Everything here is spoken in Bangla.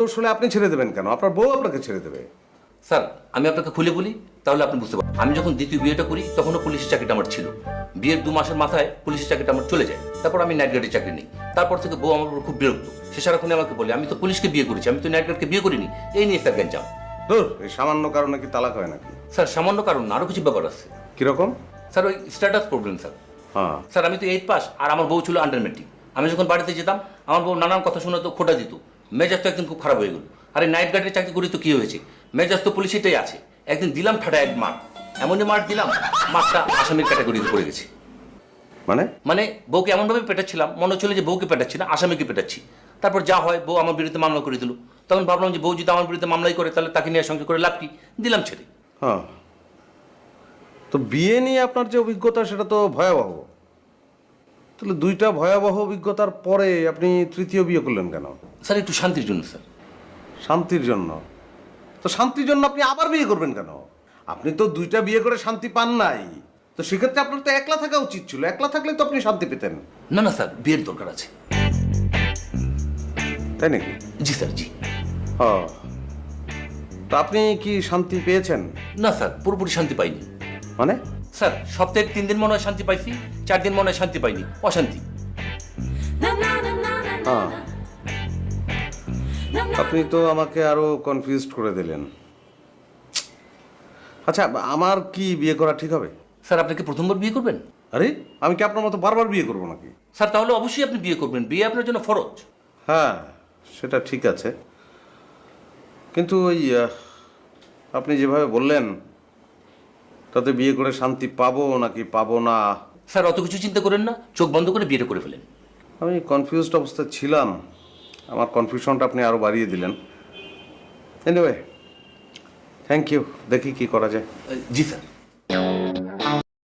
দোষ হলে আপনি ছেড়ে দেবেন কেন? আপনার বউ আপনাকে ছেড়ে দেবে। স্যার আমি আপনাকে খুলে বলি, তাহলে আপনি বুঝতে পারবেন। আমি যখন দ্বিতীয় বিয়েটা করি তখনও পুলিশের চাকরিটা আমার ছিল। বিয়ের 2 মাসের মাথায় পুলিশের চাকরিটা আমার চলে যায়। তারপর আমি নাইট গার্ডের চাকরি নিই। তারপর থেকে বউ আমার উপর খুব বিরক্ত। সে সারাক্ষণে আমাকে বলে, আমি তো পুলিশকে বিয়ে করেছি, আমি তো নাইট গার্ডকে বিয়ে করিনি। এই নিয়ে স্যার গ্যাঞ্জাম। ধুর, এই সামান্য কারণে কি তালাক হয় নাকি? স্যার সামান্য কারণ না, আরও কিছু ব্যাপার আছে। কিরকম? স্যার ওই স্ট্যাটাস প্রবলেম স্যার। হ্যাঁ। স্যার আমি তো 8 পাস আর আমার বউ ছিল আন্ডার মেট্রিক। আমি যখন বাড়িতে যেতাম আমার বউ নানান কথা শোনাতো, খোটা দিত। মেজাজ তো একদিন খুব খারাপ হয়ে গেল। আরে নাইট গার্ডের চাকরি করি তো কী হয়েছে, মেজাজ তো পুলিশেরটাই আছে। একদিন দিলাম ঠাডা এক মার, এমনই মার দিলাম মারটা আসামির ক্যাটাগরিতে পড়ে গেছে। মানে বউকে এমনভাবে পেটাচ্ছিলাম, মনে হচ্ছিল যে বউকে পেটাচ্ছি না, আসামিকে পেটাচ্ছি। তারপর যা হয়, বউ আমার বিরুদ্ধে মামলা করে দিল। তখন ভাবলাম যে বউ যদি আমার বিরুদ্ধে মামলাই করে তাহলে তাকে নিয়ে সঙ্গে করে লাভ কি, দিলাম ছেড়ে। হ্যাঁ, তো বিয়ে নিয়ে আপনার যে অভিজ্ঞতা সেটা তো ভয়াবহ। তাহলে 2টা ভয়াবহ অভিজ্ঞতার পরে আপনি তৃতীয় বিয়ে করলেন কেন? স্যার একটু শান্তির জন্য স্যার। শান্তির জন্য? তো শান্তির জন্য আপনি আবার বিয়ে করবেন কেন? আপনি তো 2টা বিয়ে করে শান্তি পান নাই। তো সেক্ষেত্রে আপনার তো একলা থাকা উচিত ছিল। একলা থাকলে তো আপনি শান্তি পেতেন। না না স্যার, বিয়ের দরকার আছে। তাই নাকি? জি স্যার, জি। ও, তো আপনি কি শান্তি পেয়েছেন? না স্যার, পুরোপুরি শান্তি পাইনি। মানে? স্যার সপ্তাহে 3 দিন মনে হয় শান্তি পাইছি, 4 দিন মনে হয় শান্তি পাইনি, অশান্তি। হ্যাঁ, আপনি তো আমাকে আরো কনফিউজড করে দিলেন। আচ্ছা, আমার কি বিয়ে করা ঠিক হবে? স্যার আপনি কি প্রথমবার বিয়ে করবেন? আরে, আমি কি আপনার মতো বারবার বিয়ে করবো নাকি? স্যার তাহলে অবশ্যই আপনি বিয়ে করবেন, বিয়ে আপনার জন্য ফরজ। হ্যাঁ, সেটা ঠিক আছে, কিন্তু ওই আপনি যেভাবে বললেন তাতে বিয়ে করে শান্তি পাবো নাকি পাবো না। স্যার অত কিছু চিন্তা করেন না, চোখ বন্ধ করে বিয়েটা করে ফেলেন। আমি কনফিউজড অবস্থায় ছিলাম, আমার কনফিউশনটা আপনি আরও বাড়িয়ে দিলেন। Anyway, thank you. দেখি কি করা যায়। জি স্যার।